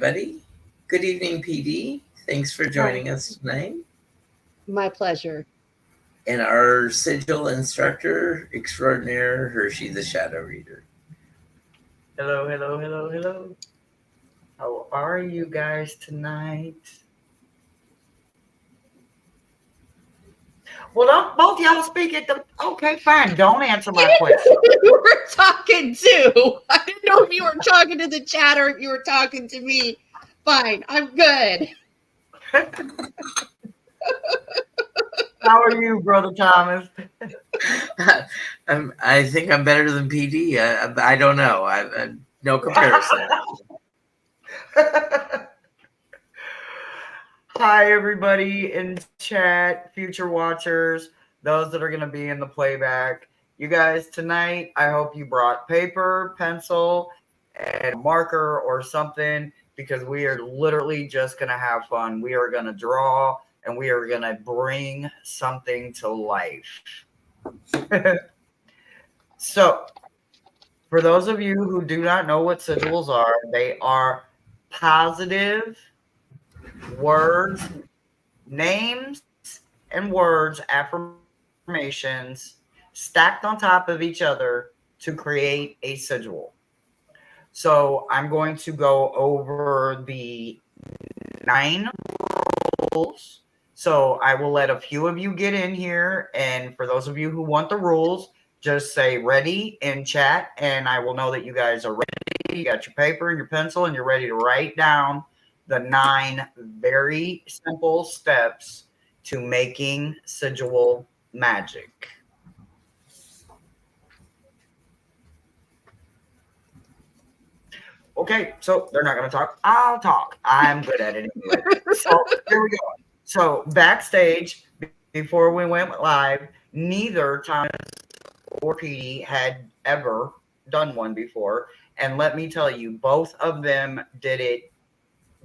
everybody. Good evening, PD. Thanks for Hi. joining us tonight. My pleasure. And our sigil instructor extraordinaire, Hershey the Shadow Reader. Hello, hello, hello, hello. How are you guys tonight? Well, don't both y'all speak at the. Okay, fine. Don't answer my question. You were talking to. I didn't know if you were talking to the chat or if you were talking to me. Fine, I'm good. How are you, Brother Thomas? I think I'm better than PD. I don't know. No comparison. Hi, everybody in chat, future watchers, those that are going to be in the playback. You guys, tonight, I hope you brought paper, pencil, and a marker or something because we are literally just going to have fun. We are going to draw and we are going to bring something to life. So, for those of you who do not know what sigils are, they are positive words, names, and words, affirmations stacked on top of each other to create a sigil. So I'm going to go over the 9 rules. So I will let a few of you get in here. And for those of you who want the rules, just say ready in chat. And I will know that you guys are ready. You got your paper and your pencil and you're ready to write down the 9 very simple steps to making sigil magic. Okay, so they're not going to talk. I'll talk. I'm good at it anyway. So here we go. So backstage, before we went live, neither Thomas or Petey had ever done one before. And let me tell you, both of them did it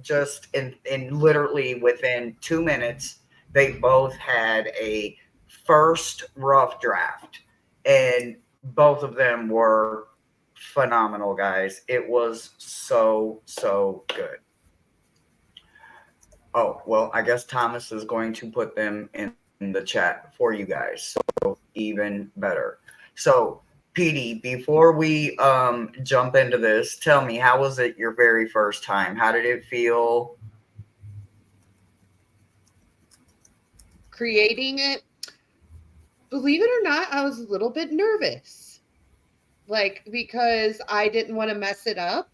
just in literally within 2 minutes. They both had a first rough draft. And both of them were phenomenal, guys. It was so good. Oh, well, I guess Thomas is going to put them in the chat for you guys. So even better. So, Petey, before we jump into this, tell me, how was it your very first time? How did it feel? Creating it, believe it or not, I was a little bit nervous. Like, because I didn't want to mess it up,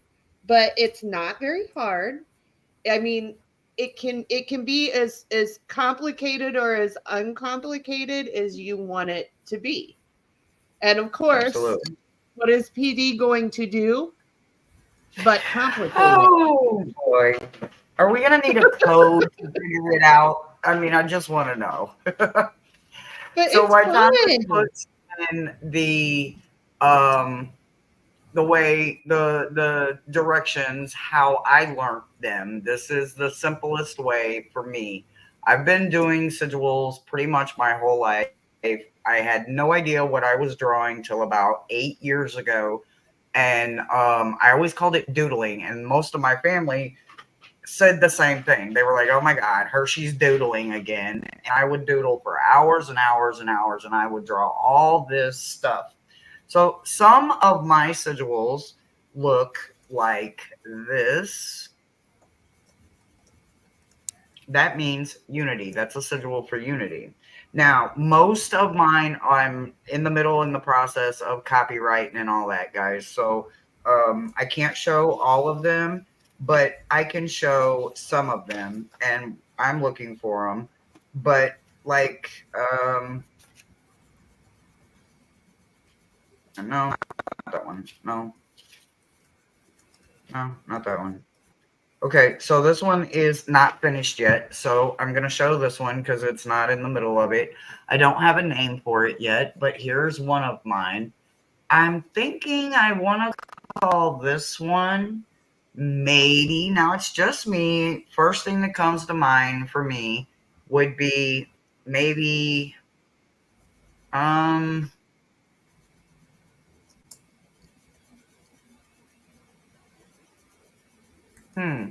but it's not very hard. I mean, it can be as complicated or as uncomplicated as you want it to be. And of course, Absolutely. what is PD going to do but complicate it? Oh boy. Are we gonna need a code to figure it out? I mean, I just want to know. But So it's my Thomas fun. puts in um the way the directions how I learned them. This is the simplest way for me. I've been doing sigils pretty much my whole life. I had no idea what I was drawing till about 8 years ago, and I always called it doodling. And most of my family said the same thing. They were like, "Oh my God, Hershey's doodling again." And I would doodle for hours and hours and hours, and I would draw all this stuff. So some of my sigils look like this. That means unity. That's a sigil for unity. Now, most of mine, I'm in the middle in the process of copywriting and all that, guys. So I can't show all of them, but I can show some of them, and I'm looking for them. But like, no, not that one. No, no, not that one. Okay, so this one is not finished yet. So I'm going to show this one because it's not in the middle of it. I don't have a name for it yet, but here's one of mine. I'm thinking I want to call this one maybe. Now it's just me. First thing that comes to mind for me would be maybe um hmm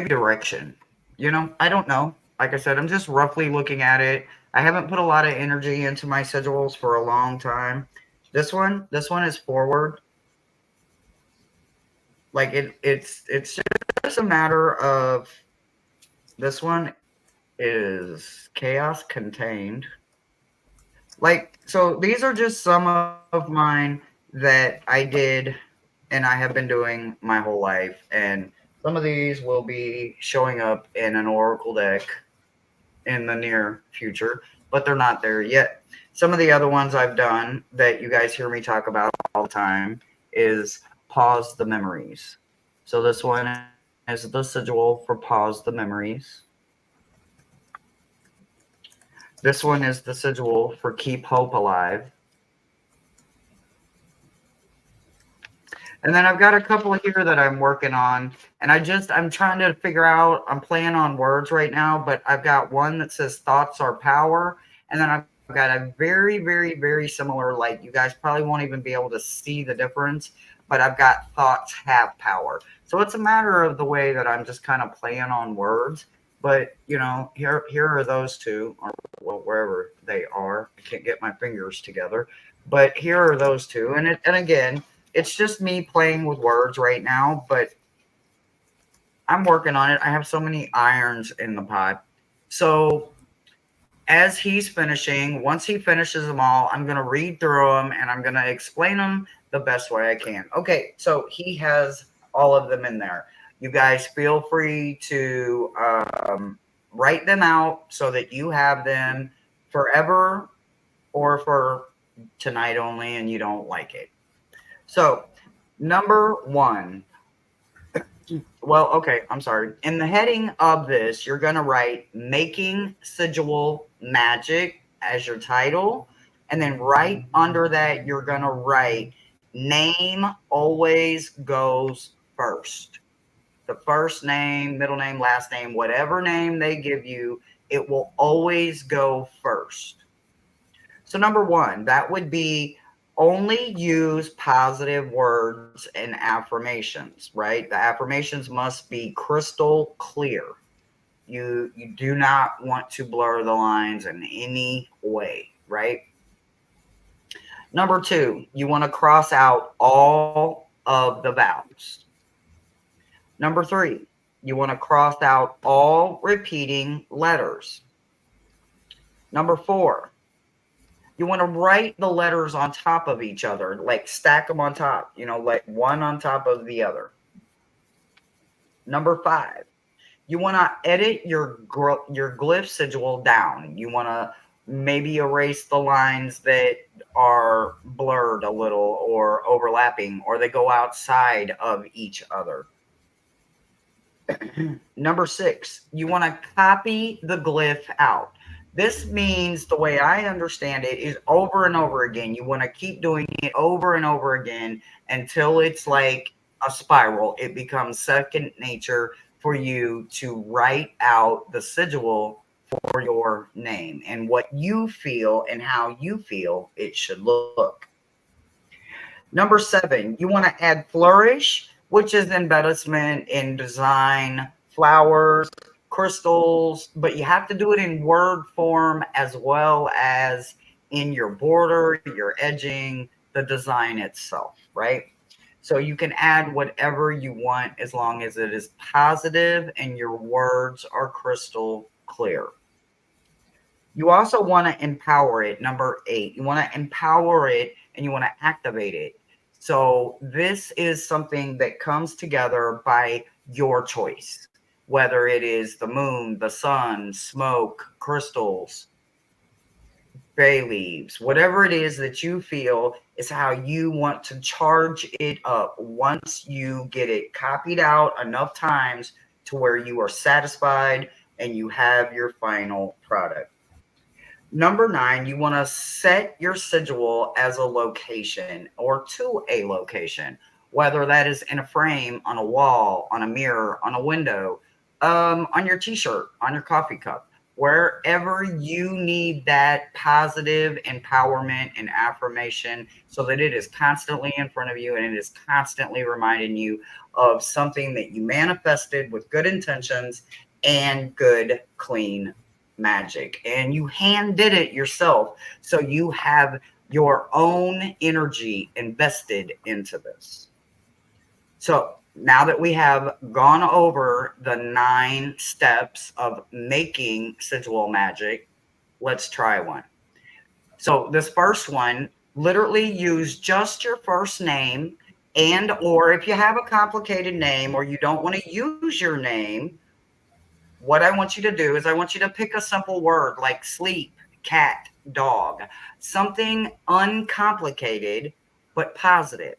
maybe direction. I don't know. Like I said, I'm just roughly looking at it. I haven't put a lot of energy into my sigils for a long time. This one is forward. Like it's just a matter of this one is chaos contained. Like, so these are just some of mine that I did and I have been doing my whole life. And some of these will be showing up in an oracle deck in the near future, but they're not there yet. Some of the other ones I've done that you guys hear me talk about all the time is pause the memories. So this one is the sigil for pause the memories. This one is the sigil for keep hope alive. And then I've got a couple here that I'm working on. And I'm trying to figure out, I'm playing on words right now, but I've got one that says thoughts are power. And then I've got a very, very, very similar, like you guys probably won't even be able to see the difference, but I've got thoughts have power. So it's a matter of the way that I'm just kind of playing on words. But, here are those two, or well, wherever they are. I can't get my fingers together. But here are those two. And again, it's just me playing with words right now, but I'm working on it. I have so many irons in the pot. So as he's finishing, once he finishes them all, I'm going to read through them and I'm going to explain them the best way I can. Okay, so he has all of them in there. You guys feel free to write them out so that you have them forever or for tonight only and you don't like it. So, number 1. Well, okay, I'm sorry. In the heading of this, you're going to write Making Sigil Magic as your title. And then right under that, you're going to write Name always goes first. The first name, middle name, last name, whatever name they give you, it will always go first. So, number 1, that would be only use positive words and affirmations, right? The affirmations must be crystal clear. You do not want to blur the lines in any way, right? Number 2, you want to cross out all of the vowels. Number 3, you want to cross out all repeating letters. Number 4, you want to write the letters on top of each other, like stack them on top, like one on top of the other. Number 5, you want to edit your glyph sigil down. You want to maybe erase the lines that are blurred a little or overlapping, or they go outside of each other. Number 6, you want to copy the glyph out. This means, the way I understand it, is over and over again. You want to keep doing it over and over again until it's like a spiral. It becomes second nature for you to write out the sigil for your name and what you feel and how you feel it should look. Number 7, you want to add flourish, which is embellishment in design, flowers, crystals, but you have to do it in word form as well as in your border, your edging, the design itself, right? So you can add whatever you want as long as it is positive and your words are crystal clear. You also want to empower it. Number 8, you want to empower it and you want to activate it. So this is something that comes together by your choice, whether it is the moon, the sun, smoke, crystals, bay leaves, whatever it is that you feel is how you want to charge it up once you get it copied out enough times to where you are satisfied and you have your final product. Number 9, you want to set your sigil as a location or to a location, whether that is in a frame, on a wall, on a mirror, on a window, on your t-shirt, on your coffee cup, wherever you need that positive empowerment and affirmation so that it is constantly in front of you and it is constantly reminding you of something that you manifested with good intentions and good, clean magic. And you hand did it yourself. So you have your own energy invested into this. So now that we have gone over the 9 steps of making sigil magic, let's try one. So this first one, literally use just your first name, and or if you have a complicated name or you don't want to use your name, what I want you to do is I want you to pick a simple word like sleep, cat, dog, something uncomplicated but positive.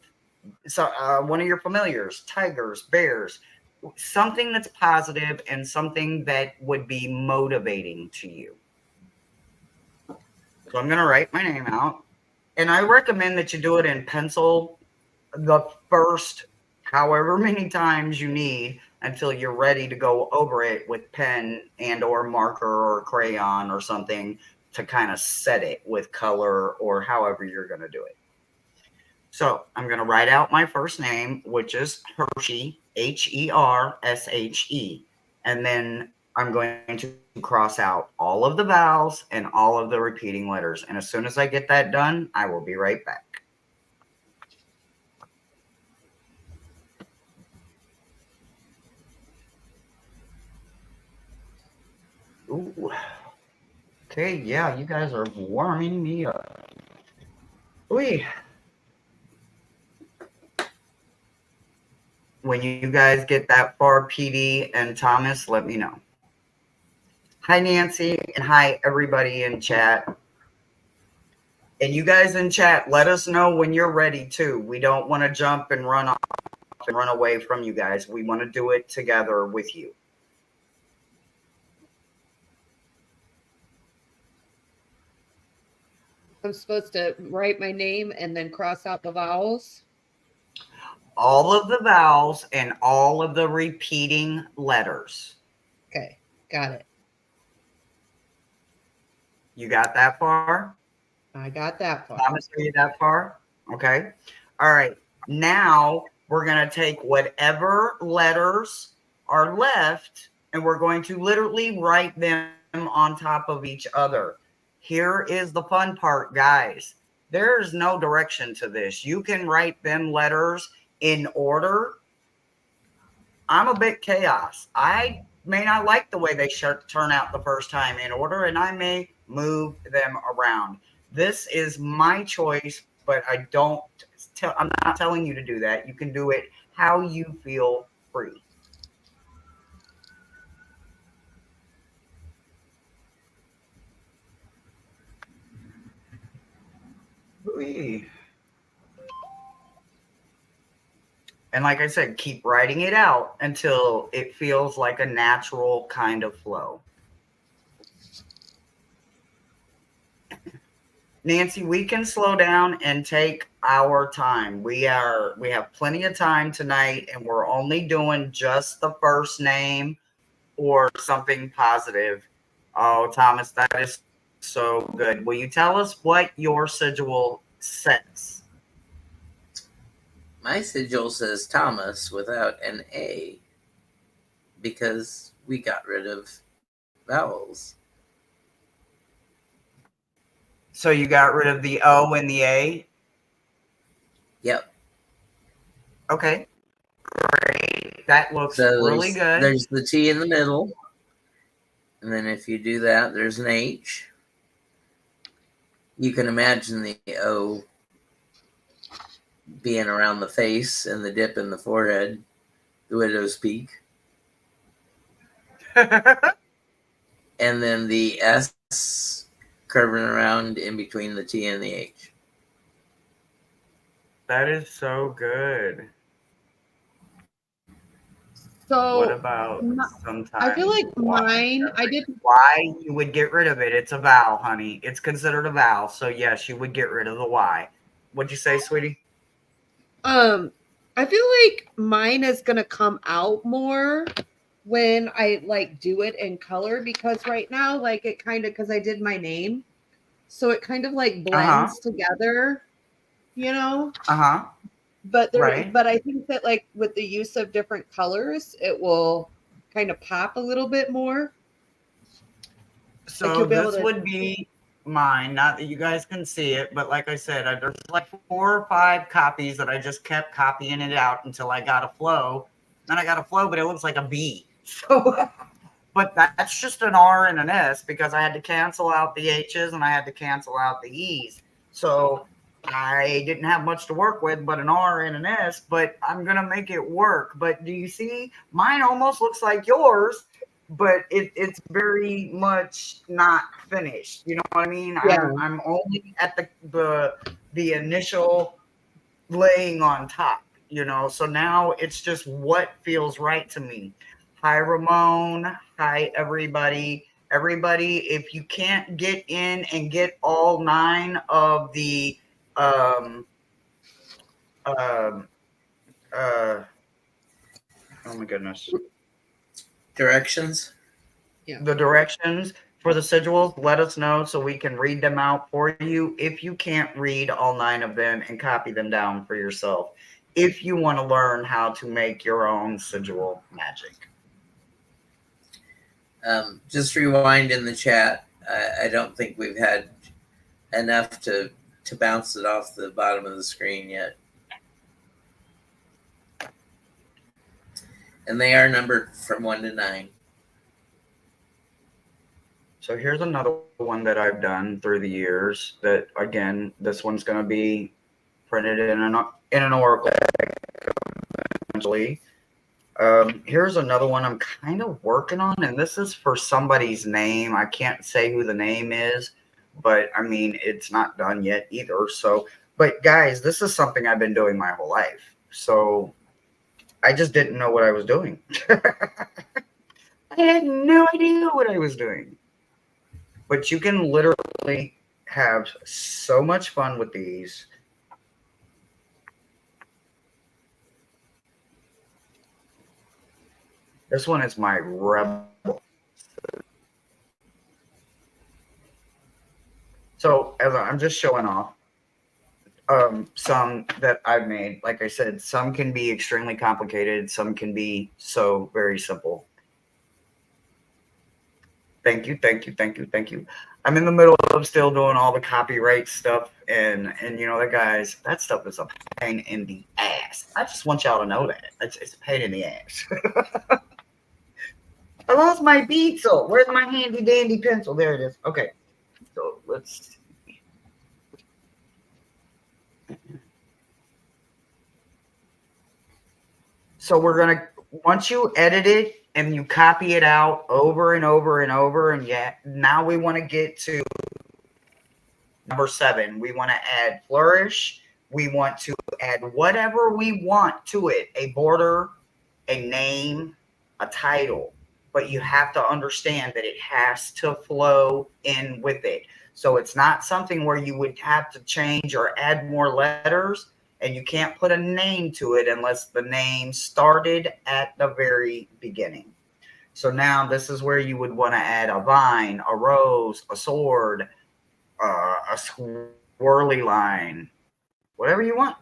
So one of your familiars, tigers, bears, something that's positive and something that would be motivating to you. So I'm going to write my name out, and I recommend that you do it in pencil the first however many times you need until you're ready to go over it with pen and or marker or crayon or something to kind of set it with color or however you're going to do it. So I'm going to write out my first name, which is Hershey, Hershe. And then I'm going to cross out all of the vowels and all of the repeating letters. And as soon as I get that done, I will be right back. Ooh. Okay, yeah, you guys are warming me up. Ooh. When you guys get that far, PD and Thomas, let me know. Hi, Nancy, and hi, everybody in chat. And you guys in chat, let us know when you're ready, too. We don't want to jump and run off and run away from you guys. We want to do it together with you. I'm supposed to write my name and then cross out the vowels? All of the vowels and all of the repeating letters. Okay, got it. You got that far? I got that far. Thomas, are you that far? Okay. All right. Now we're going to take whatever letters are left and we're going to literally write them on top of each other. Here is the fun part, guys. There's no direction to this. You can write them letters in order. I'm a bit chaos. I may not like the way they turn out the first time in order, and I may move them around. This is my choice, but I'm not telling you to do that. You can do it how you feel free. Ooh. And like I said, keep writing it out until it feels like a natural kind of flow. Nancy, we can slow down and take our time. We have plenty of time tonight, and we're only doing just the first name or something positive. Oh, Thomas, that is so good. Will you tell us what your sigil says? My sigil says Thomas without an A because we got rid of vowels. So you got rid of the O and the A? Yep. Okay. Great. That looks really good. There's the T in the middle. And then if you do that, there's an H. You can imagine the O being around the face and the dip in the forehead, the widow's peak. And then the S curving around in between the T and the H. That is so good. So what about sometimes? I feel like mine, I didn't. Y, you would get rid of it. It's a vowel, honey. It's considered a vowel. So yes, you would get rid of the Y. What'd you say, sweetie? I feel like mine is gonna come out more when I like do it in color, because right now, like it kind of, because I did my name, so it kind of like blends together, you know. But Right. but I think that like with the use of different colors, it will kind of pop a little bit more. So Like you'll be able this to. would be mine. Not that you guys can see it, but like I said, there's like 4 or 5 copies that I just kept copying it out until I got a flow. Then I got a flow, but it looks like a B. So, but that's just an R and an S because I had to cancel out the H's and I had to cancel out the E's. So I didn't have much to work with, but an R and an S, but I'm going to make it work. But do you see? Mine almost looks like yours, but it's very much not finished. You know what I mean? Yeah. I'm only at the initial laying on top, you know. So now it's just what feels right to me. Hi Ramon. Hi everybody. Everybody, if you can't get in and get all 9 of the um um uh oh my goodness, Directions. the directions for the sigils, let us know so we can read them out for you if you can't read all 9 of them and copy them down for yourself if you want to learn how to make your own sigil magic. Just rewind in the chat. I don't think we've had enough to bounce it off the bottom of the screen yet. And they are numbered from 1 to 9. So here's another one that I've done through the years that, again, this one's going to be printed in an oracle eventually. Here's another one I'm kind of working on, and this is for somebody's name. I can't say who the name is, but I mean, it's not done yet either. So, but guys, this is something I've been doing my whole life. So I just didn't know what I was doing. I had no idea what I was doing. But you can literally have so much fun with these. This one is my rebel. So as I'm just showing off some that I've made. Like I said, some can be extremely complicated. Some can be so very simple. Thank you, thank you, thank you, thank you. I'm in the middle of still doing all the copyright stuff, and you know, that stuff is a pain in the ass. I just want y'all to know that it's a pain in the ass. I lost my pencil. Where's my handy dandy pencil? There it is. Okay, so let's see. So we're gonna, once you edit it and you copy it out over and over and over, and now we want to get to number 7. We want to add flourish. We want to add whatever we want to it, a border, a name, a title. But you have to understand that it has to flow in with it. So it's not something where you would have to change or add more letters, and you can't put a name to it unless the name started at the very beginning. So now this is where you would want to add a vine, a rose, a sword, a swirly line, whatever you want.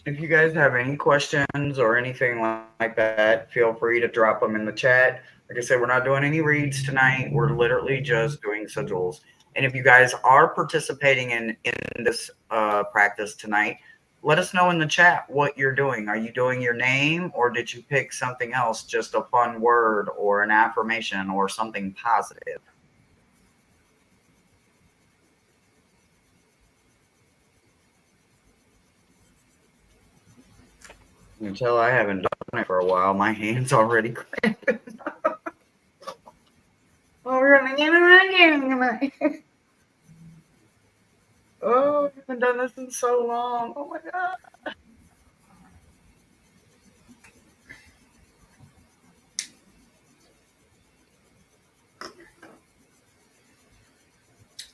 If you guys have any questions or anything like that, feel free to drop them in the chat. Like I said, we're not doing any reads tonight. We're literally just doing sigils. And if you guys are participating in this practice tonight, let us know in the chat what you're doing. Are you doing your name, or did you pick something else, just a fun word or an affirmation or something positive? Until I haven't done it for a while, my hand's already cramping. Oh, we're gonna get it again. Oh, I haven't done this in so long. Oh my god.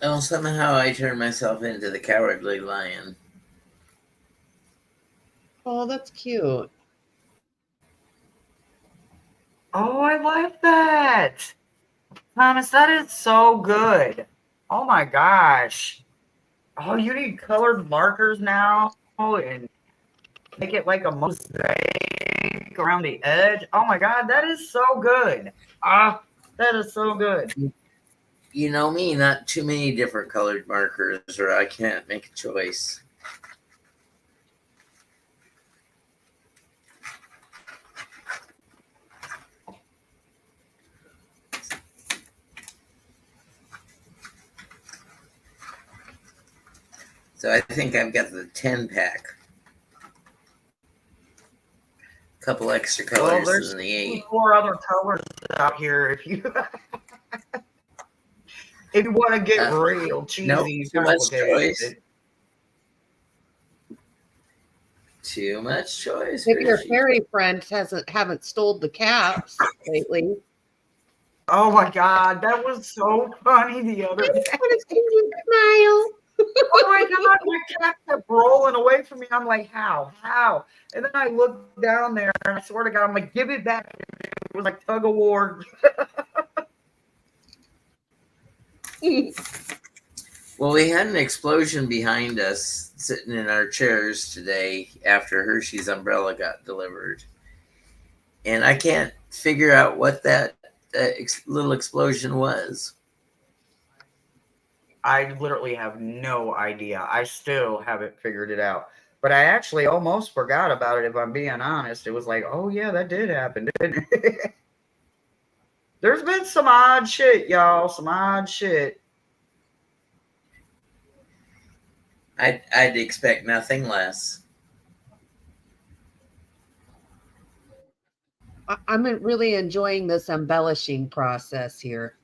Oh, somehow I turned myself into the Cowardly Lion. Oh, that's cute. Oh, I like that. Thomas, that is so good. Oh my gosh. Oh, you need colored markers now and make it like a mosaic around the edge. Oh my god, that is so good. Ah, that is so good. You know me, not too many different colored markers, or I can't make a choice. So I think I've got the 10-pack. A couple extra colors Well, there's than the 8. 4 other colors out here if you if you want to get real cheesy Nope, and too much complicated. choice. Too much choice. Maybe your Hershey. fairy friend haven't stole the caps lately. Oh my god, that was so funny the other day. I want to see you smile. Oh my god, my cat kept rolling away from me. I'm like, how? And then I looked down there and I swear to God, I'm like, give it back. It was like tug of war. Well, we had an explosion behind us sitting in our chairs today after Hershey's umbrella got delivered. And I can't figure out what that little explosion was. I literally have no idea. I still haven't figured it out. But I actually almost forgot about it, if I'm being honest. It was like, oh yeah, that did happen, didn't it? There's been some odd shit, y'all. Some odd shit. I'd expect nothing less. I'm really enjoying this embellishing process here.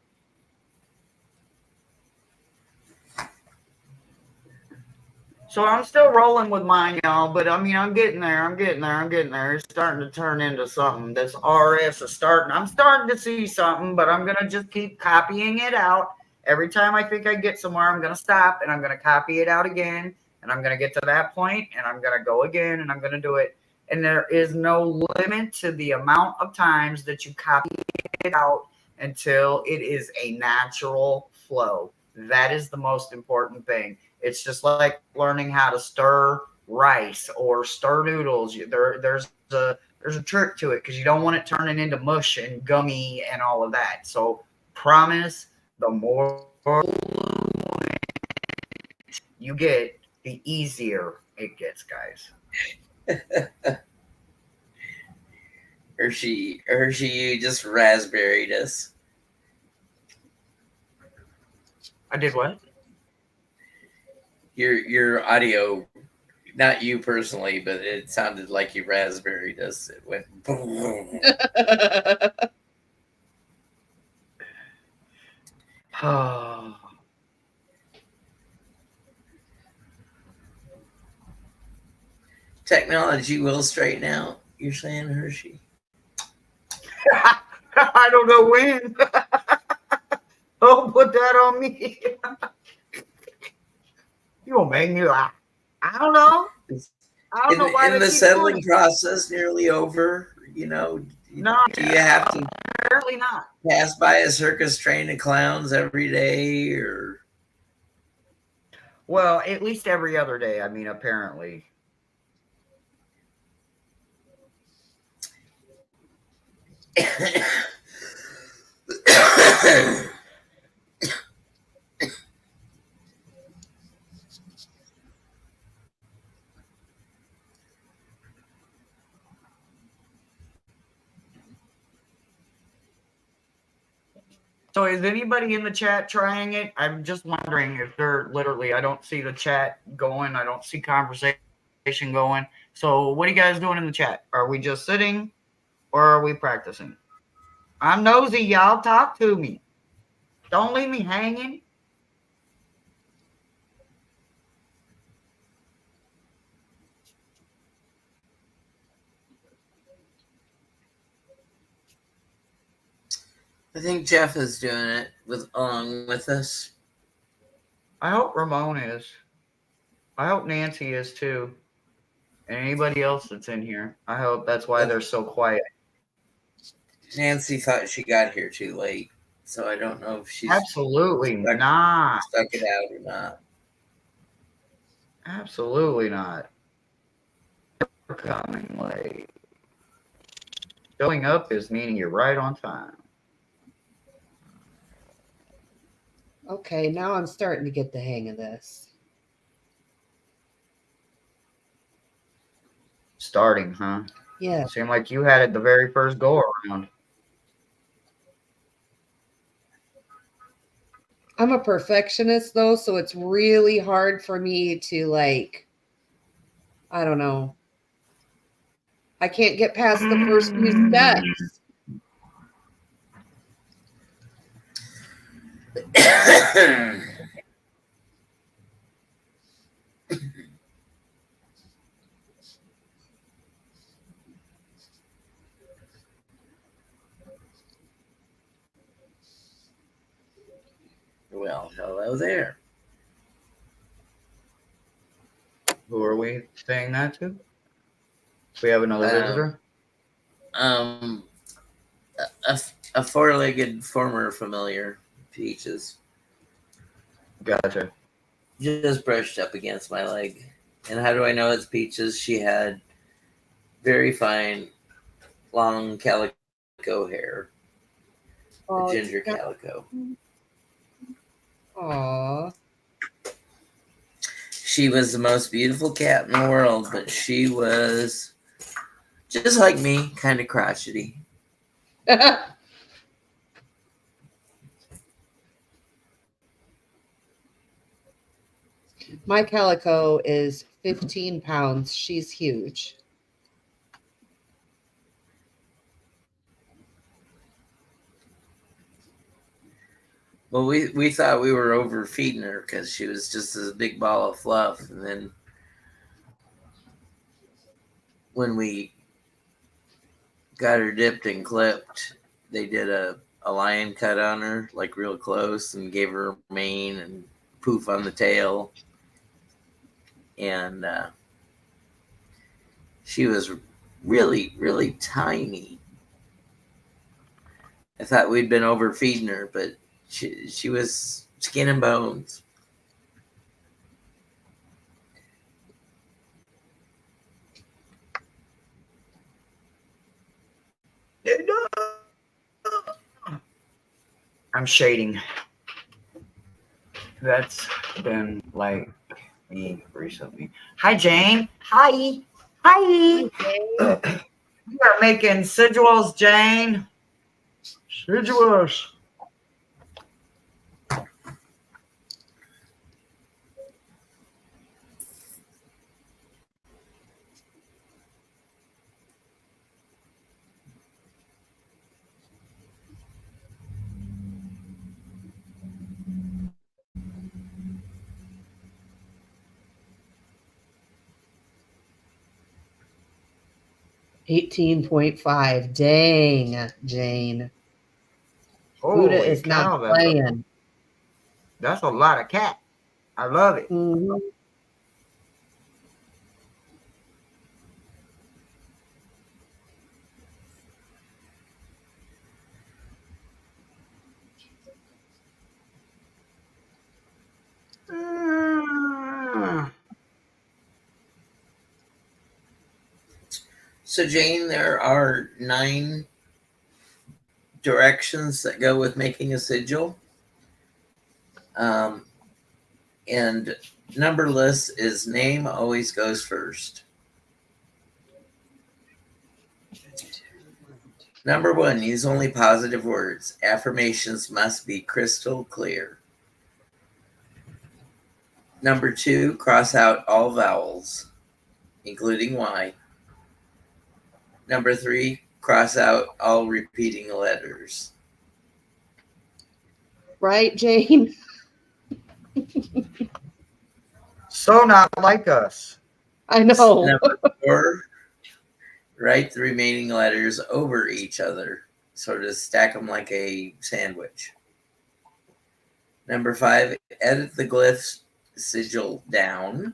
So I'm still rolling with mine, y'all, but I mean, I'm getting there. It's starting to turn into something. This RS is starting. I'm starting to see something, but I'm going to just keep copying it out. Every time I think I get somewhere, I'm going to stop and I'm going to copy it out again. And I'm going to get to that point and I'm going to go again and I'm going to do it. And there is no limit to the amount of times that you copy it out until it is a natural flow. That is the most important thing. It's just like learning how to stir rice or stir noodles. There's a trick to it because you don't want it turning into mush and gummy and all of that. So promise, the more you get, the easier it gets, guys. Hershey, you just raspberried us. I did what? Your audio, not you personally, but it sounded like you raspberried us. It went boom. Technology will straighten out, you're saying, Hershey? I don't know when. Don't put that on me. You gonna make me laugh. I don't know. I don't know why in the settling process nearly over, No, do you have to apparently not pass by a circus train of clowns every day, or? Well, at least every other day. I mean, apparently. So is anybody in the chat trying it? I'm just wondering if they're literally, I don't see the chat going. I don't see conversation going. So what are you guys doing in the chat? Are we just sitting or are we practicing? I'm nosy, y'all. Talk to me. Don't leave me hanging. I think Jeff is doing it along with us. I hope Ramon is. I hope Nancy is too. And anybody else that's in here. I hope that's why they're so quiet. Nancy thought she got here too late, so I don't know if she's Absolutely not. stuck it out or not. Absolutely not. You're coming late. Showing up is meaning you're right on time. Okay, now I'm starting to get the hang of this. Starting, huh? Yeah. Seemed like you had it the very first go around. I'm a perfectionist though, so it's really hard for me to like, I don't know. I can't get past the first few steps. Well, hello there. Who are we saying that to? We have another visitor? A, a four-legged former familiar, Peaches. Gotcha. Just brushed up against my leg. And how do I know it's Peaches? She had very fine, long calico hair. Oh, Ginger calico. Aw. She was the most beautiful cat in the world, but she was just like me, kind of crotchety. My calico is 15 pounds. She's huge. Well, we thought we were overfeeding her because she was just this big ball of fluff. And then when we got her dipped and clipped, they did a lion cut on her, like real close, and gave her mane and poof on the tail. And she was really, really tiny. I thought we'd been overfeeding her, but she was skin and bones. I'm shading. That's been like me recently. Hi, Jane. Hi. Hi. You are making sigils, Jane. Sigils. $18.5. Dang, Jane. Holy Buddha is cow, not playing. That's a lot of cat. I love it. Mm-hmm. So, Jane, there are 9 directions that go with making a sigil. And numberless is name always goes first. Number 1, use only positive words. Affirmations must be crystal clear. Number 2, cross out all vowels, including Y. Number 3, cross out all repeating letters. Right, Jane? So not like us. I know. Number 4, write the remaining letters over each other, sort of stack them like a sandwich. Number 5, edit the glyph sigil down.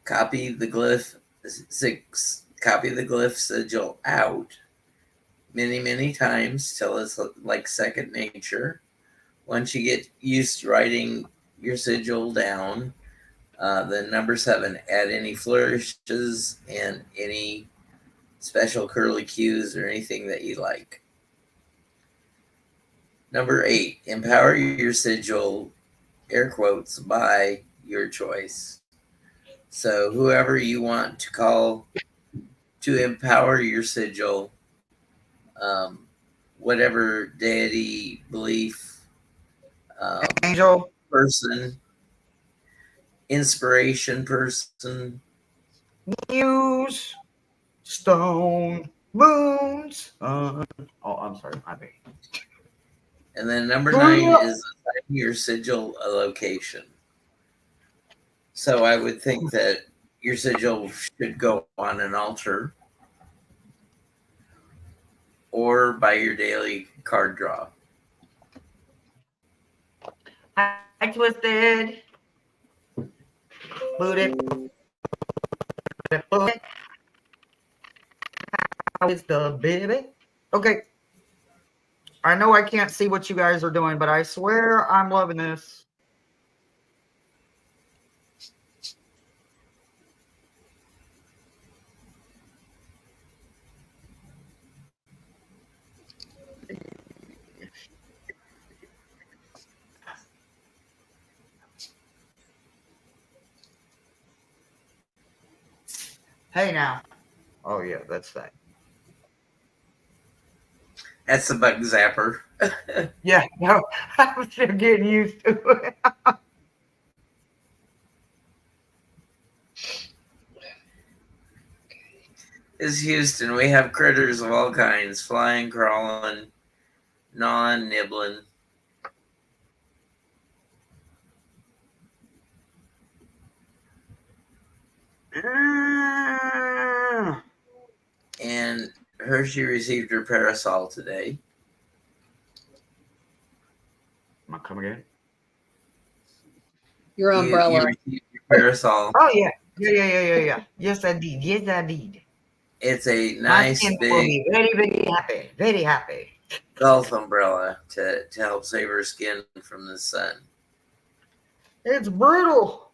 Copy the glyph sigil out many times till it's like second nature. Once you get used to writing your sigil down, then number 7, add any flourishes and any special curly cues or anything that you like. Number 8, empower your sigil, air quotes, by your choice. So whoever you want to call to empower your sigil, whatever deity, belief, Angel, person, inspiration person. Muse, Stone, Moon, Sun. Oh, I'm sorry, my bad. And then number 9 is assign your sigil a location. So I would think that your sigil should go on an altar or by your daily card draw. I twisted. Booted. How is the baby? Okay. I know I can't see what you guys are doing, but I swear I'm loving this. Hey now. Oh yeah, that's that. That's the bug zapper. Yeah, no, I'm still getting used to it. Is Houston. We have critters of all kinds, flying, crawling, gnawing, nibbling. And Hershey received her parasol today. Am I coming again? Your umbrella. You received your parasol. Oh yeah. Yeah. Yes, I did. Yes, I did. It's a My nice skin will big be very happy. Very happy. golf umbrella to help save her skin from the sun. It's brutal.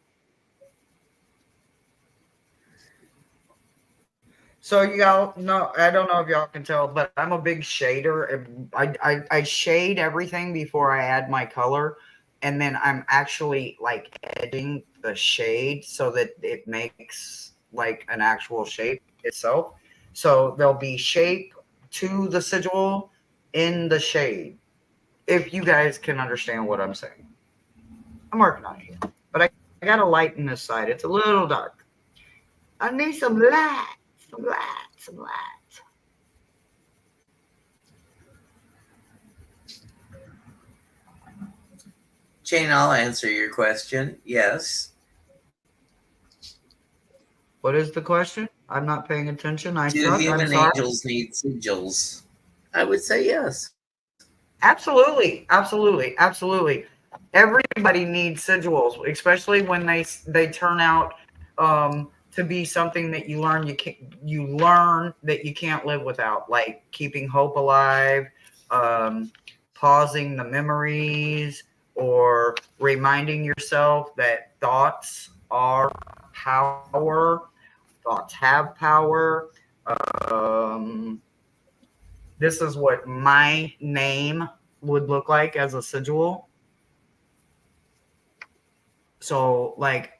So y'all know, I don't know if y'all can tell, but I'm a big shader. I shade everything before I add my color, and then I'm actually like editing the shade so that it makes like an actual shape itself. So there'll be shape to the sigil in the shade. If you guys can understand what I'm saying, I'm working on it, but I got to lighten this side. It's a little dark. I need some light. Some light. Jane, I'll answer your question. Yes. What is the question? I'm not paying attention. I Do suck. I'm human sorry. angels need sigils? I would say yes. Absolutely. Everybody needs sigils, especially when they turn out to be something that you learn that you can't live without, like keeping hope alive, pausing the memories, or reminding yourself that thoughts are power. Thoughts have power. This is what my name would look like as a sigil. So, like,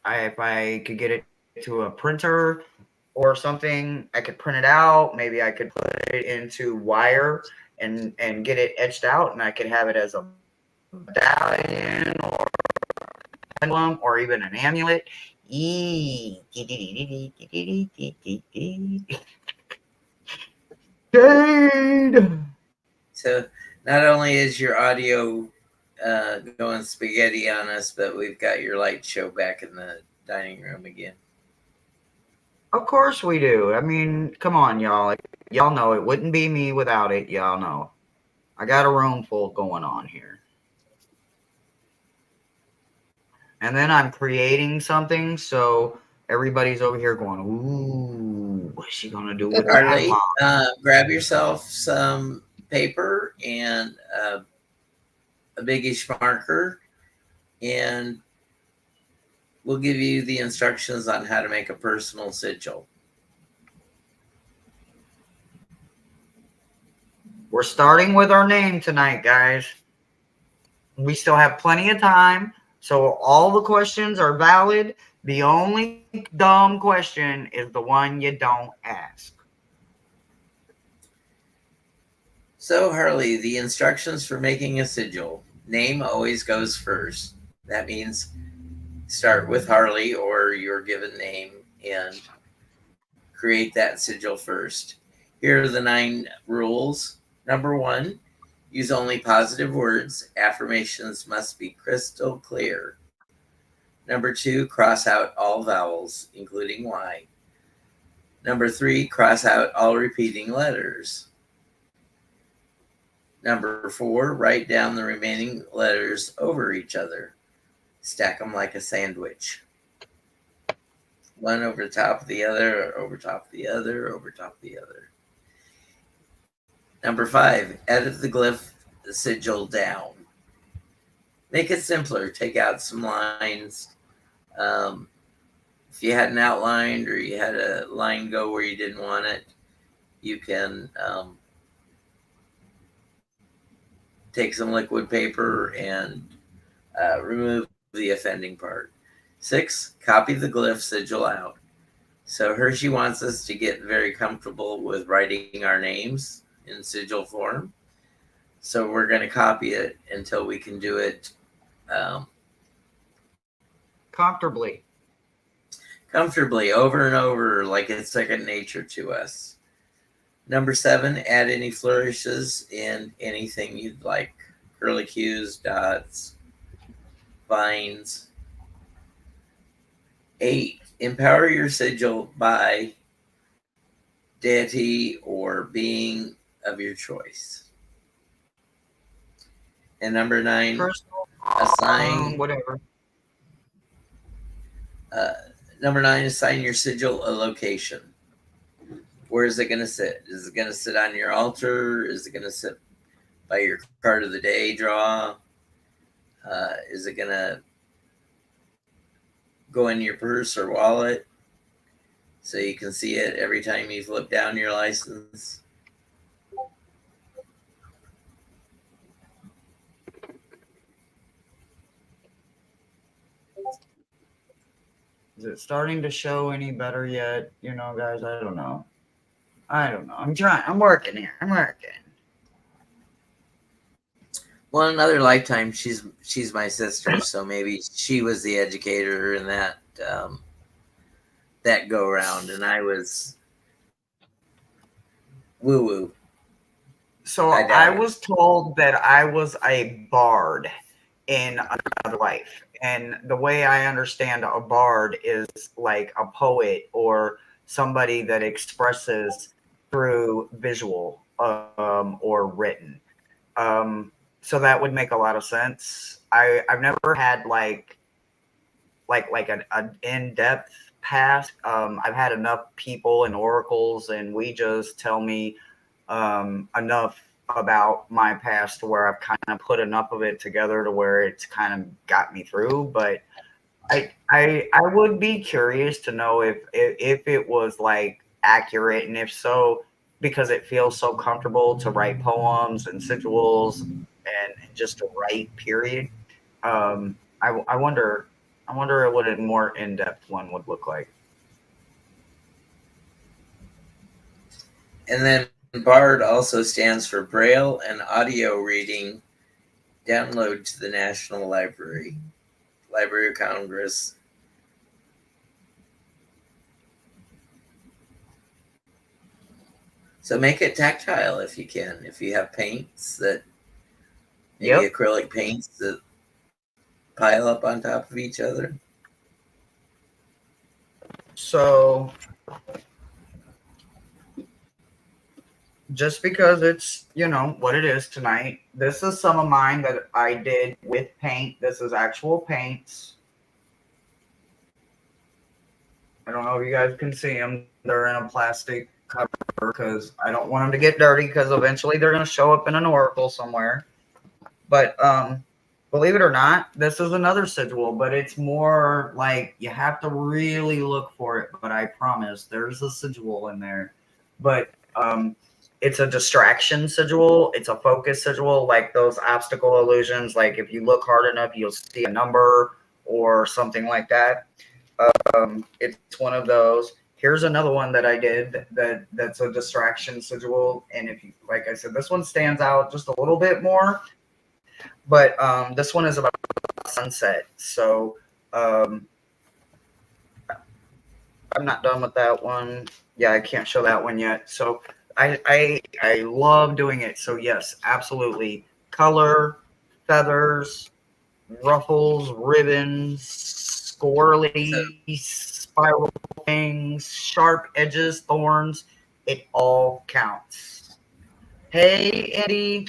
if I could get it to a printer, or something. I could print it out. Maybe I could put it into wire and get it etched out, and I could have it as a medallion or emblem or even an amulet. Jade. So not only is your audio going spaghetti on us, but we've got your light show back in the dining room again. Of course we do. I mean, come on, y'all. Y'all know it wouldn't be me without it. Y'all know. I got a room full going on here. And then I'm creating something, so everybody's over here going, ooh, what's she going to do with that Harley, line? grab yourself some paper and a biggish marker, and we'll give you the instructions on how to make a personal sigil. We're starting with our name tonight, guys. We still have plenty of time, so all the questions are valid. The only dumb question is the one you don't ask. So, Harley, the instructions for making a sigil. Name always goes first. That means start with Harley or your given name and create that sigil first. Here are the 9 rules. Number 1, use only positive words. Affirmations must be crystal clear. Number 2, cross out all vowels, including Y. Number 3, cross out all repeating letters. Number 4, write down the remaining letters over each other. Stack them like a sandwich. One over top of the other, or over top of the other, over top of the other. Number 5, edit the glyph sigil down. Make it simpler. Take out some lines. If you hadn't outlined or you had a line go where you didn't want it, you can take some liquid paper and remove the offending part. 6, copy the glyph sigil out. So Hershey wants us to get very comfortable with writing our names in sigil form. So we're going to copy it until we can do it Comfortably. comfortably over and over, like it's second nature to us. Number 7, add any flourishes in anything you'd like. Curlicues, dots, vines. 8, empower your sigil by deity or being of your choice. And number 9, Crystal, assign whatever. number 9, assign your sigil a location. Where is it going to sit? Is it going to sit on your altar? Is it going to sit by your card of the day draw? Is it going to go in your purse or wallet so you can see it every time you flip down your license? Is it starting to show any better yet? You know, guys, I don't know. I'm trying. I'm working here. I'm working. Well, in another lifetime, she's my sister, so maybe she was the educator in that go round, and I was woo woo. So I I doubt it. was told that I was a bard in another life. And the way I understand a bard is like a poet or somebody that expresses through visual or written. So that would make a lot of sense. I've never had like an in-depth past. I've had enough people and oracles, and we just tell me enough about my past to where I've kind of put enough of it together to where it's kind of got me through. But I would be curious to know if it was like accurate, and if so, because it feels so comfortable to write poems and sigils and just to write. Period. I wonder what a more in depth one would look like. And then BARD also stands for Braille and Audio Reading Download to the National Library, Library of Congress. So make it tactile if you can. If you have paints that, maybe acrylic paints that pile up on top of each other. So just because it's, what it is tonight, this is some of mine that I did with paint. This is actual paints. I don't know if you guys can see them. They're in a plastic cover because I don't want them to get dirty because eventually they're going to show up in an oracle somewhere. But believe it or not, this is another sigil, but it's more like you have to really look for it. But I promise there's a sigil in there. But it's a distraction sigil. It's a focus sigil, like those obstacle illusions. Like if you look hard enough, you'll see a number or something like that. It's one of those. Here's another one that I did that's a distraction sigil. And if you, like I said, this one stands out just a little bit more. But this one is about sunset. So I'm not done with that one. Yeah, I can't show that one yet. So I love doing it. So yes, absolutely. Color, feathers, ruffles, ribbons, squirrely, spiral things, sharp edges, thorns. It all counts. Hey, Eddie.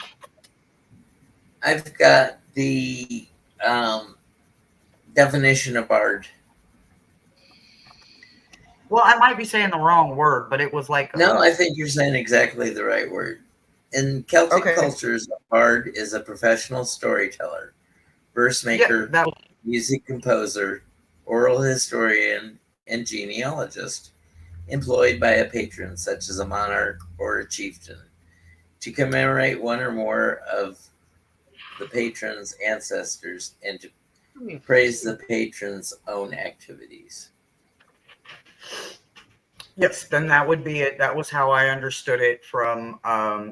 I've got the definition of art. Well, I might be saying the wrong word, but it was like... No, I think you're saying exactly the right word. In Celtic cultures, a bard is a professional storyteller, verse maker, music composer, oral historian, and genealogist, employed by a patron such as a monarch or a chieftain to commemorate one or more of the patron's ancestors and to praise the patron's own activities. Yes, then that would be it. That was how I understood it from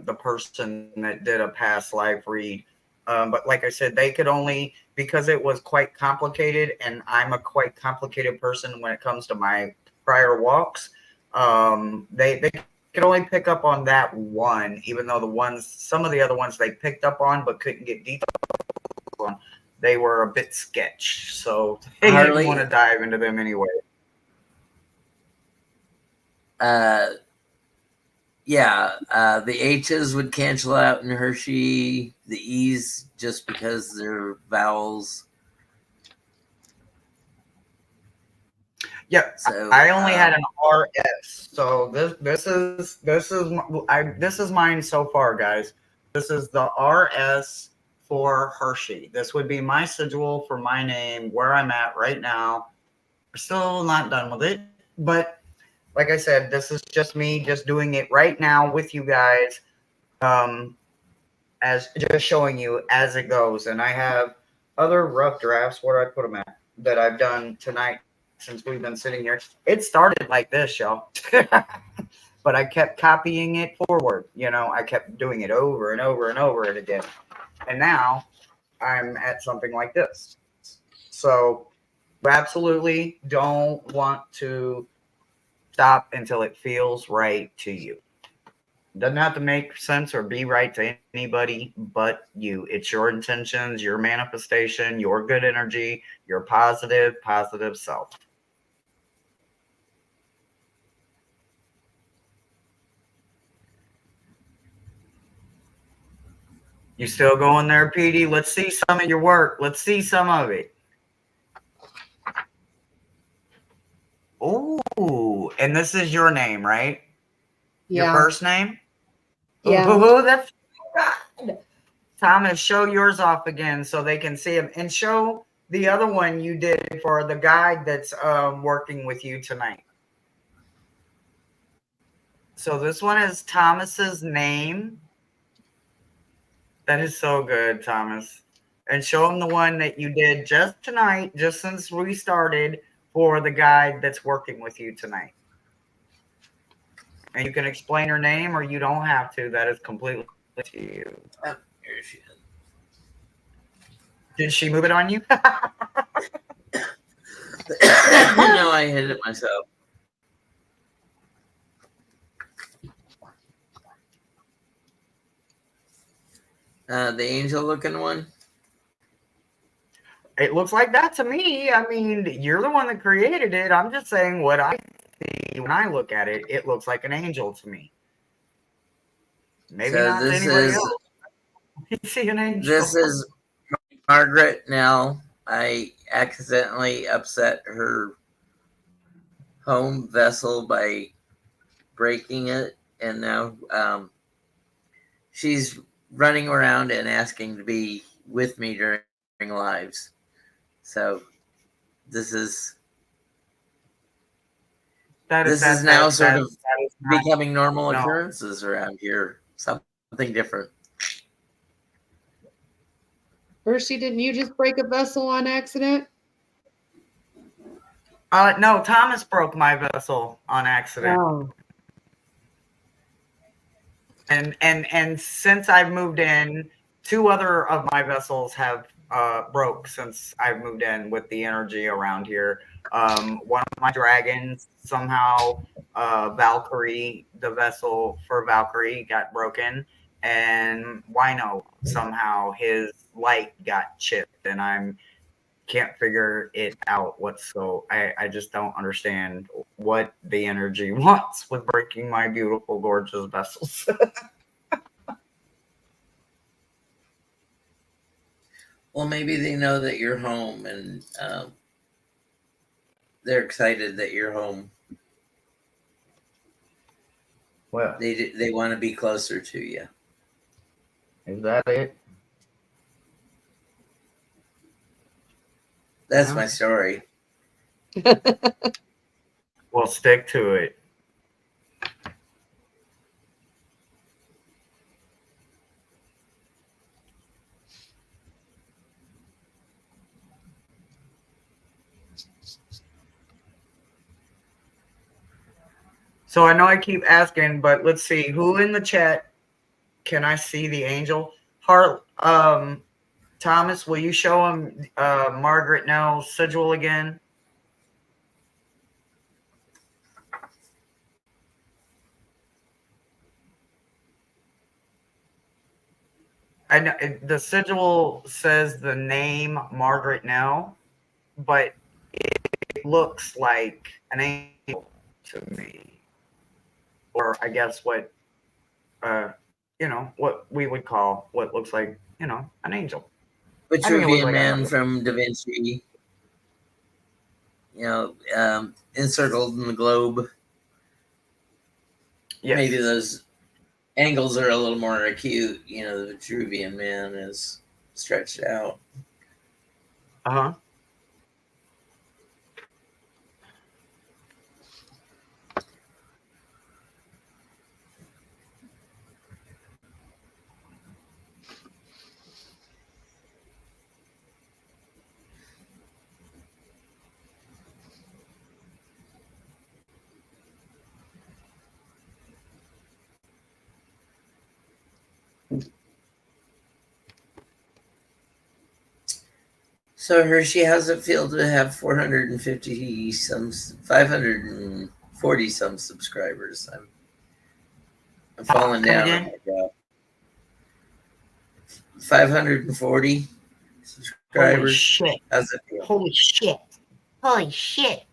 the person that did a past live read. But like I said, they could only, because it was quite complicated, and I'm a quite complicated person when it comes to my prior walks, they could only pick up on that one, even though some of the other ones they picked up on but couldn't get details on. They were a bit sketch, so they didn't want to dive into them anyway. The H's would cancel out in Hershey. The E's just because they're vowels. Yeah, so, I only had an RS. So this is mine so far, guys. This is the RS for Hershey. This would be my sigil for my name, where I'm at right now. We're still not done with it, but like I said, this is just me just doing it right now with you guys, as just showing you as it goes. And I have other rough drafts. Where I put them at that I've done tonight since we've been sitting here. It started like this, y'all. But I kept copying it forward. I kept doing it over and over and over it again. And now I'm at something like this. So absolutely don't want to stop until it feels right to you. Doesn't have to make sense or be right to anybody but you. It's your intentions, your manifestation, your good energy, your positive self. You still going there, Petey? Let's see some of your work. Let's see some of it. Oh, and this is your name, right? Yeah. Your first name? Yeah. Oh, that's God. Thomas, show yours off again so they can see him. And show the other one you did for the guide that's working with you tonight. So this one is Thomas's name. That is so good, Thomas. And show him the one that you did just tonight, just since we started, for the guide that's working with you tonight. And you can explain her name or you don't have to. That is completely up to you. Oh, here she is. Did she move it on you? No, I hit it myself. The angel looking one. It looks like that to me. I mean, you're the one that created it. I'm just saying what I see when I look at it. It looks like an angel to me. Maybe So not to this anybody is else. You see an angel. this is Margaret Nell. I accidentally upset her home vessel by breaking it, and now she's running around and asking to be with me during lives. So this is That this is now sort of is not, becoming normal no. occurrences around here. Something different. Hershey, didn't you just break a vessel on accident? No, Thomas broke my vessel on accident. Oh. And since I've moved in, 2 other of my vessels have broke since I've moved in with the energy around here. One of my dragons somehow, Valkyrie, the vessel for Valkyrie got broken, and Wino somehow his light got chipped, and I can't figure it out. I just don't understand what the energy wants with breaking my beautiful, gorgeous vessels. Well, maybe they know that you're home, and they're excited that you're home. Well, They want to be closer to you. is that it? That's Yeah. my story. Well, stick to it. So I know I keep asking, but let's see who in the chat can I see the angel? Thomas, will you show him Margaret Nell's sigil again? I know the sigil says the name Margaret Nell, but it looks like an angel to me, or I guess what what we would call what looks like an angel. I think it looks Vitruvian like Man a from Da Vinci. Encircled in the globe. yes. Maybe those angles are a little more acute. The Vitruvian Man is stretched out. Uh-huh. So Hershey, how's it feel to have 450 some, 540 some subscribers? I'm falling Come down again? on my job. 540 Holy subscribers. shit. How's it feel? Holy shit. Holy shit.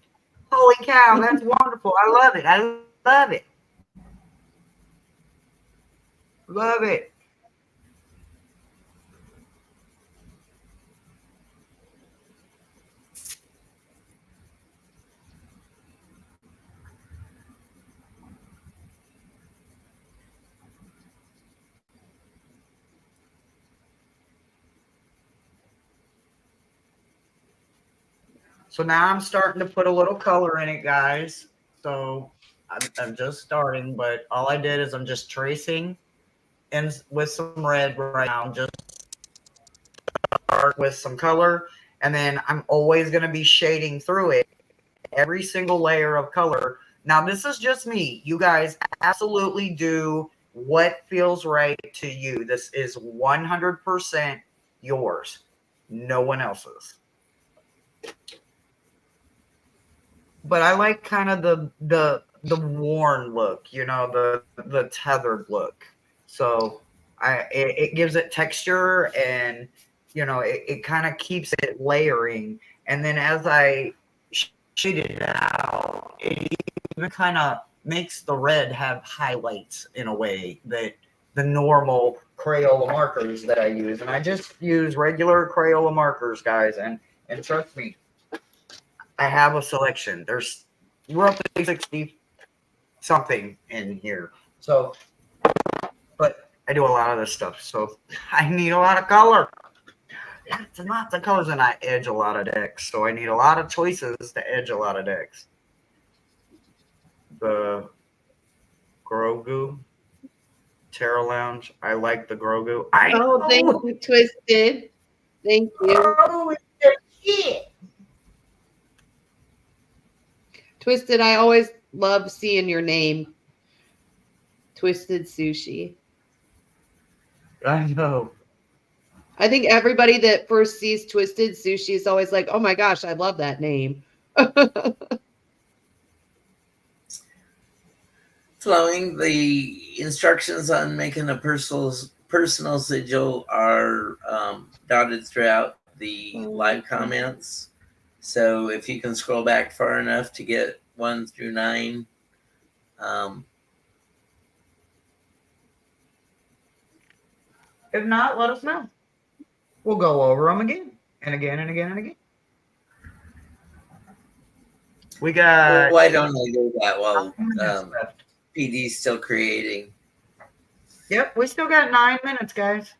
Holy cow, that's wonderful. I love it. I love it. Love it. So now I'm starting to put a little color in it, guys. So I'm just starting, but all I did is I'm just tracing and with some red right now, just start with some color, and then I'm always going to be shading through it. Every single layer of color Now, this is just me. You guys absolutely do what feels right to you. This is 100% yours, no one else's. But I like kind of the worn look, the tethered look. So it gives it texture, and it kind of keeps it layering. And then as I shade it out, it even kind of makes the red have highlights in a way that the normal Crayola markers that I use. And I just use regular Crayola markers, guys, and trust me, I have a selection. There's roughly 60 something in here. So, but I do a lot of this stuff. So I need a lot of color. Lots and lots of colors, and I edge a lot of decks. So I need a lot of choices to edge a lot of decks. The Grogu Terra Lounge. I like the Grogu. Oh, thank you, Twisted. Thank you. Oh, it's the shit. Twisted, I always love seeing your name. Twisted Sushi. I know. I think everybody that first sees Twisted Sushi is always like, oh my gosh, I love that name. Flowing, the instructions on making a personal sigil are dotted throughout the live comments. So if you can scroll back far enough to get 1 through 9. If not, let us know. We'll go over them again and again and again and again. We got. Why don't I do that while PD's still creating? Yep, we still got 9 minutes, guys.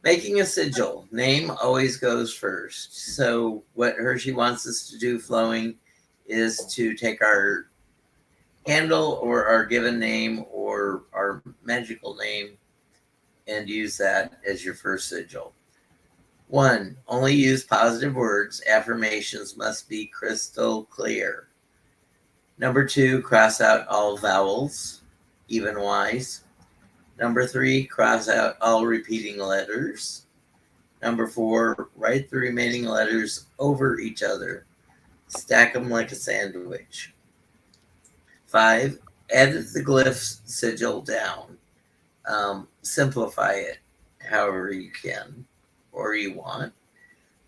Making a sigil. Name always goes first. So what Hershey wants us to do, Flowing, is to take our handle or our given name or our magical name and use that as your first sigil. 1, only use positive words. Affirmations must be crystal clear. Number 2, cross out all vowels, even Y's. Number 3, cross out all repeating letters. Number 4, write the remaining letters over each other. Stack them like a sandwich. 5, edit the glyph sigil down. Simplify it however you can or you want.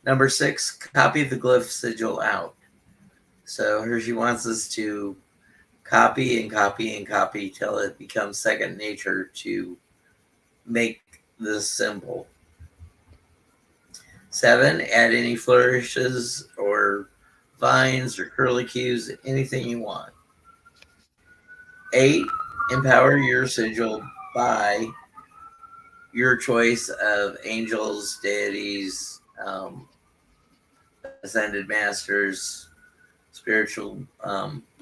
Number 6, copy the glyph sigil out. So Hershey wants us to copy and copy and copy till it becomes second nature to make this symbol. 7, add any flourishes or vines or curlicues, anything you want. 8, empower your sigil by your choice of angels, deities, ascended masters, spiritual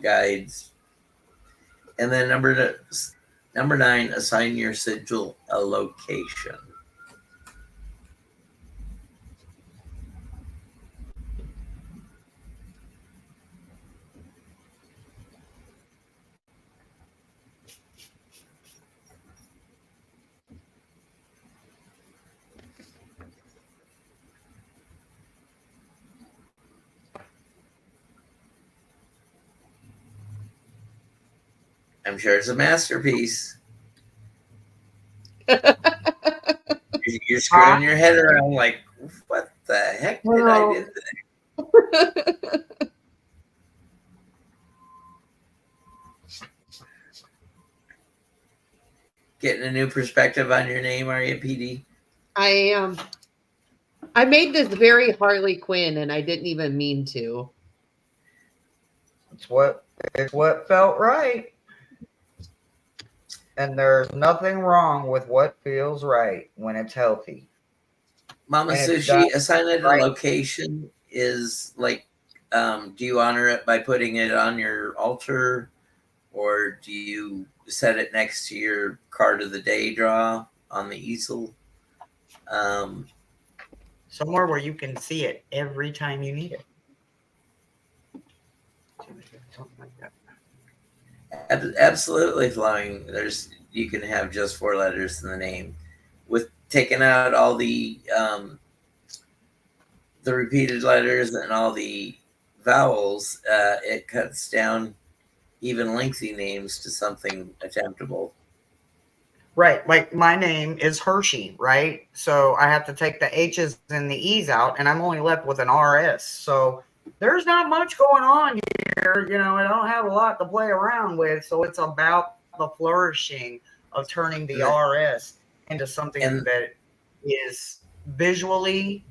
guides. And then number 9, assign your sigil a location. I'm sure it's a masterpiece. You're screwing your head around like, what the heck did I do there? Getting a new perspective on your name, are you, PD? I am. I made this very Harley Quinn, and I didn't even mean to. It's what felt right. And there's nothing wrong with what feels right when it's healthy. Mama Sushi, assign it a location is like, do you honor it by putting it on your altar, or do you set it next to your card of the day draw on the easel? Somewhere where you can see it every time you need it. Something like that. Absolutely flowing. You can have just 4 letters in the name, with taking out all the repeated letters and all the vowels. It cuts down even lengthy names to something attemptable. Right. Like my name is Hershey, right? So I have to take the H's and the E's out, and I'm only left with an RS. So there's not much going on here. I don't have a lot to play around with. So it's about the flourishing of turning the And the, RS into something and that is visually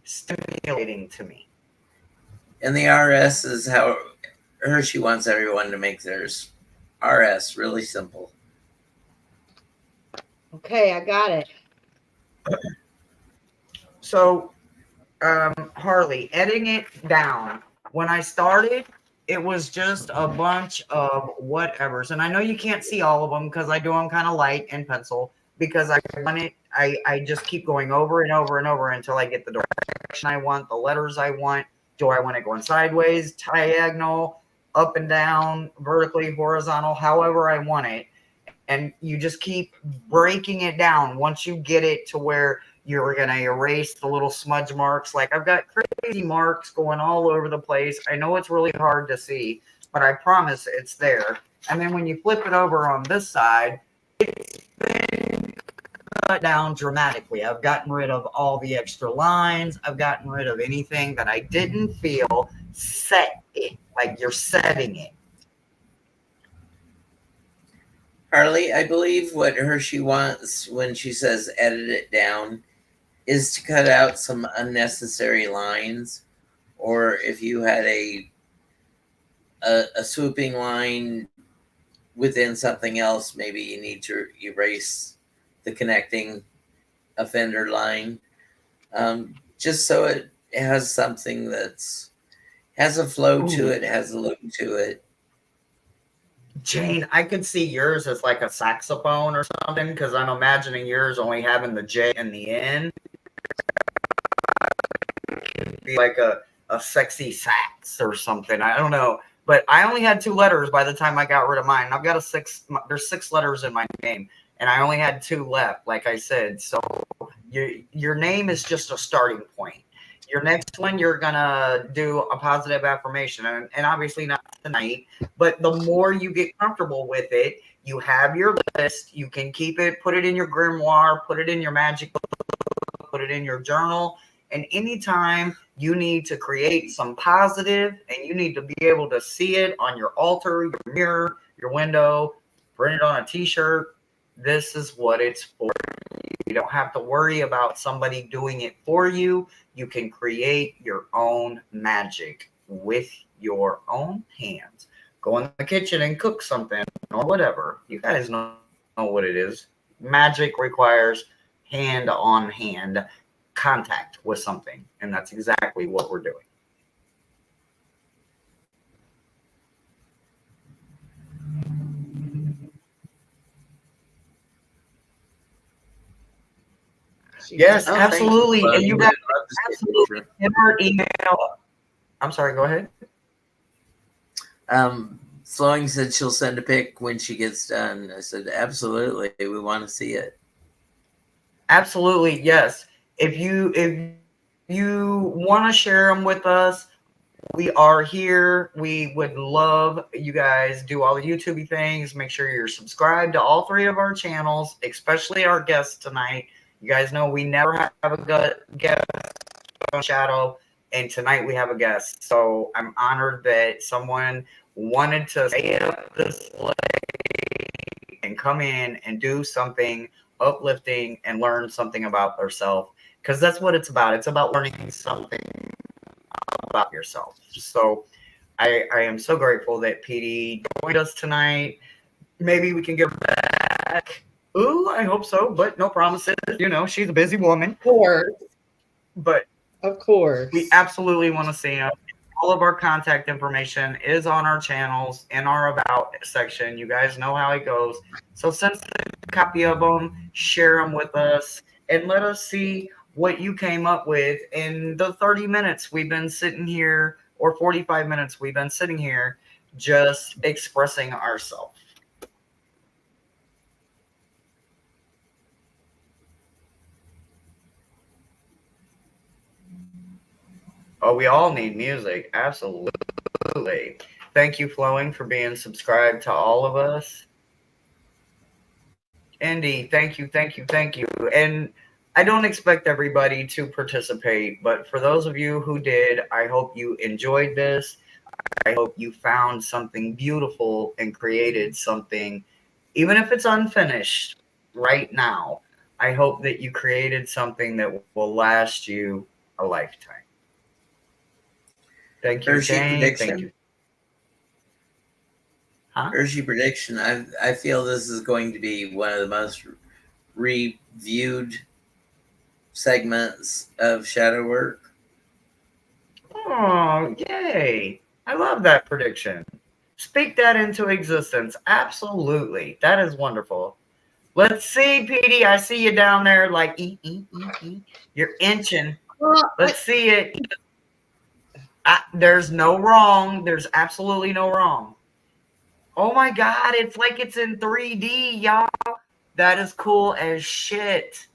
stimulating to me. and the RS is how Hershey wants everyone to make theirs. RS, really simple. Okay, I got it. So Harley, editing it down. When I started, it was just a bunch of whatevers. And I know you can't see all of them because I do them kind of light in pencil because I want it. I just keep going over and over and over until I get the direction I want, the letters I want. Do I want it going sideways, diagonal, up and down, vertically, horizontal, however I want it? And you just keep breaking it down once you get it to where you're going to erase the little smudge marks. Like I've got crazy marks going all over the place. I know it's really hard to see, but I promise it's there. And then when you flip it over on this side, it's been cut down dramatically. I've gotten rid of all the extra lines. I've gotten rid of anything that I didn't feel set it, like you're setting it. Harley, I believe what Hershey wants when she says edit it down is to cut out some unnecessary lines, or if you had a swooping line within something else, maybe you need to erase the connecting offender line, just so it has something that's has a flow to Ooh. it, has a look to it. Jane, I could see yours as like a saxophone or something because I'm imagining yours only having the J and the N. Be like a sexy sax or something. I don't know. But I only had 2 letters by the time I got rid of mine. I've got there's 6 letters in my name, and I only had 2 left, like I said. So your name is just a starting point. Your next one, you're going to do a positive affirmation, and obviously not tonight, but the more you get comfortable with it, you have your list, you can keep it, put it in your grimoire, put it in your magic book, put it in your journal, and anytime you need to create some positive and you need to be able to see it on your altar, your mirror, your window, print it on a t-shirt, this is what it's for. You don't have to worry about somebody doing it for you. You can create your own magic with your own hands. Go in the kitchen and cook something or whatever. You guys know what it is. Magic requires hand-on-hand contact with something, and that's exactly what we're doing. Yes, Oh, thank you. absolutely. Well, And you we'd guys love to see a absolutely picture. in our email. I'm sorry, go ahead. Flowing said she'll send a pic when she gets done. I said, absolutely, we want to see it. Absolutely, yes. If you want to share them with us, we are here. We would love you guys do all the YouTube things. Make sure you're subscribed to all 3 of our channels, especially our guests tonight. You guys know we never have a guest on Shadow, and tonight we have a guest. So I'm honored that someone wanted to stay up this late and come in and do something uplifting and learn something about themselves, because that's what it's about. It's about learning something about yourself. So I am so grateful that PD joined us tonight. Maybe we can get her back. Ooh, I hope so, but no promises. She's a busy woman. Of course. But Of course. we absolutely want to see them. All of our contact information is on our channels in our About section. You guys know how it goes. So send a copy of them, share them with us, and let us see what you came up with in the 30 minutes we've been sitting here, or 45 minutes we've been sitting here. just expressing ourselves. Oh, we all need music. Absolutely. Thank you, Flowing, for being subscribed to all of us. Indy, thank you, thank you, thank you. And I don't expect everybody to participate, but for those of you who did, I hope you enjoyed this. I hope you found something beautiful and created something, even if it's unfinished right now. I hope that you created something that will last you a lifetime. Thank you, Hershey Shane. Thank prediction. you. Huh? Hershey prediction. I feel this is going to be one of the most reviewed segments of shadow work. Oh, yay. I love that prediction. Speak that into existence. Absolutely. That is wonderful. Let's see, Petey. I see you down there like, you're inching. Well, Let's see it. There's no wrong. There's absolutely no wrong. Oh my God. It's like it's in 3D, y'all. That is cool as shit.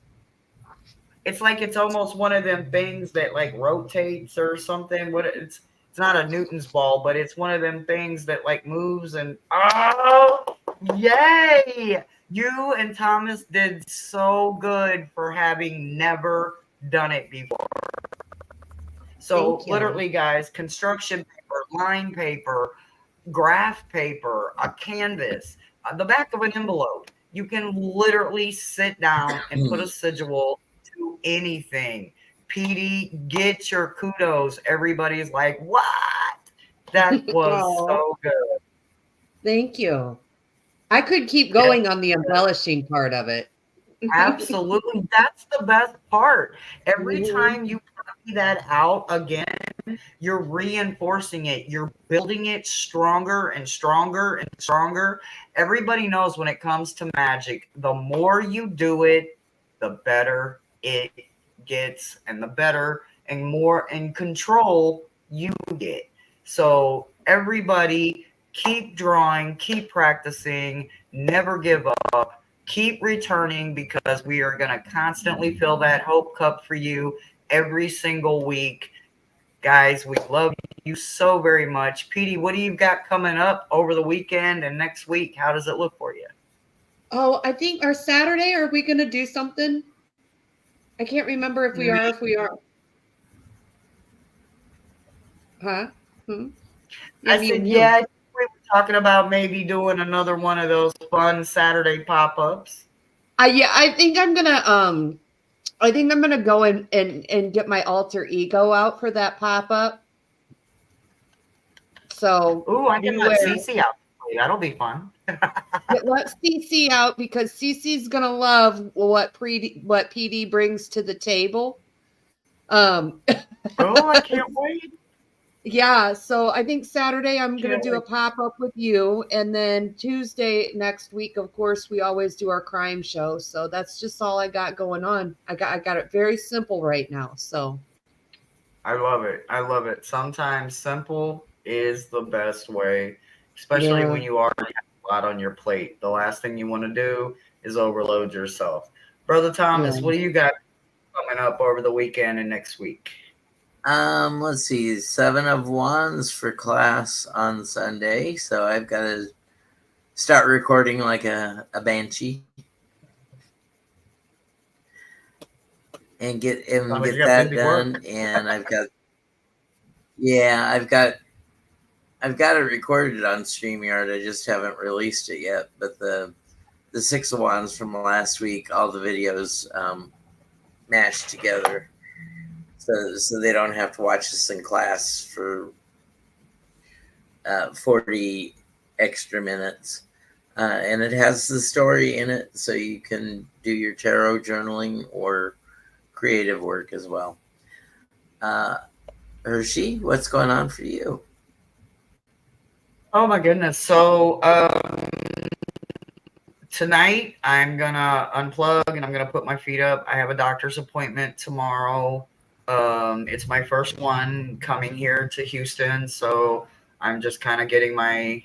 It's like it's almost one of them things that like rotates or something. What it's not a Newton's ball, but it's one of them things that like moves and oh yay! You and Thomas did so good for having never done it before. So thank you. literally, guys, construction paper, line paper, graph paper, a canvas, the back of an envelope. You can literally sit down and put a sigil to anything. PD, get your kudos. Everybody's like, what? That was Oh, so good. thank you. I could keep going on the embellishing part of it. Absolutely. That's the best part. Every Mhm. time you copy that out again, you're reinforcing it. You're building it stronger and stronger and stronger. Everybody knows when it comes to magic, the more you do it, the better it gets, and the better and more in control you get. So, everybody, keep drawing, keep practicing, never give up, keep returning because we are going to constantly fill that hope cup for you every single week. Guys, we love you so very much. Petey, what do you got coming up over the weekend and next week? How does it look for you? Oh, I think our Saturday, are we going to do something? I can't remember if we are, if we are. Huh? Hmm? I Yeah, said, yeah, we were talking about maybe doing another one of those fun Saturday pop-ups. Yeah, I think I'm gonna go and get my alter ego out for that pop-up. So Ooh, I can let beware. Cece out. That'll be fun. Let CC out because CC's gonna love what PD brings to the table. Um Oh, I can't wait. Yeah, so I think Saturday I'm gonna Can't do a wait. pop-up with you, and then Tuesday next week, of course, we always do our crime show. So that's just all I got going on. I got it very simple right now. So I love it. I love it. Sometimes simple is the best way, especially yeah, when you already have a lot on your plate. The last thing you want to do is overload yourself. Brother yeah. Thomas, what do you got coming up over the weekend and next week? Let's see, 7 of Wands for class on Sunday. So I've got to start recording like a banshee and get Thomas, you got that busy done. work. And yeah, I've got it recorded on StreamYard. I just haven't released it yet. But the 6 of Wands from last week, all the videos mashed together, so they don't have to watch this in class for 40 extra minutes. And it has the story in it, so you can do your tarot journaling or creative work as well. Hershey, what's going on for you? Oh my goodness. So tonight I'm gonna unplug and I'm gonna put my feet up. I have a doctor's appointment tomorrow. It's my first one coming here to Houston, so I'm just kind of getting my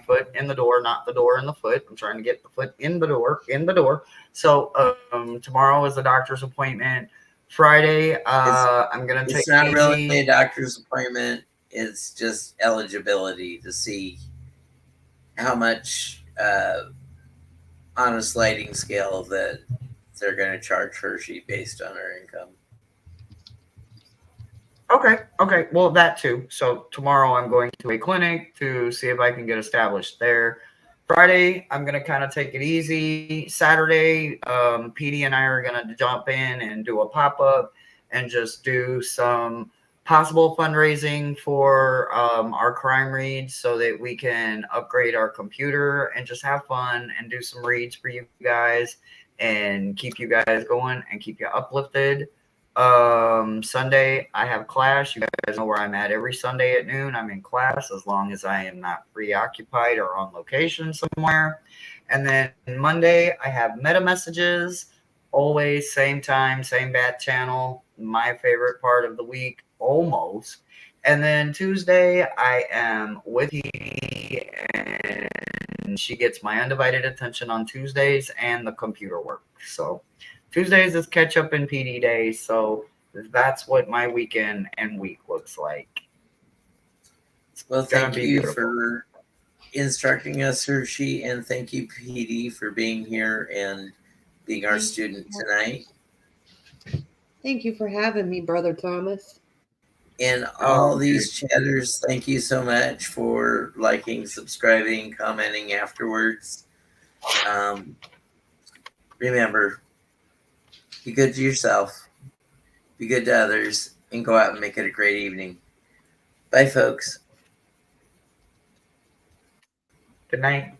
foot in the door, not the door in the foot. I'm trying to get the foot in the door. So tomorrow is the doctor's appointment. Friday, It's I'm gonna take it's not it really easy. a doctor's appointment. It's just eligibility to see how much on a sliding scale that they're going to charge Hershey based on her income. Okay. Well, that too. So tomorrow I'm going to a clinic to see if I can get established there. Friday, I'm gonna kind of take it easy. Saturday, PD and I are gonna jump in and do a pop up and just do some possible fundraising for our crime reads so that we can upgrade our computer and just have fun and do some reads for you guys and keep you guys going and keep you uplifted. Sunday, I have class. You guys know where I'm at every Sunday at noon. I'm in class as long as I am not preoccupied or on location somewhere. And then Monday, I have meta messages. Always same time, same bat channel. My favorite part of the week, almost. And then Tuesday, I am with Edie, and she gets my undivided attention on Tuesdays and the computer work. So Tuesdays is catch up and PD days, so that's what my weekend and week looks like. Well, It's gonna thank be you beautiful. for instructing us, Hershey, and thank you, PD, for being here and being our student tonight. Thank you for having me, Brother Thomas. And Oh, all these chatters, thank you so much for liking, subscribing, commenting afterwards. Remember, be good to yourself, be good to others, and go out and make it a great evening. Bye, folks. good night.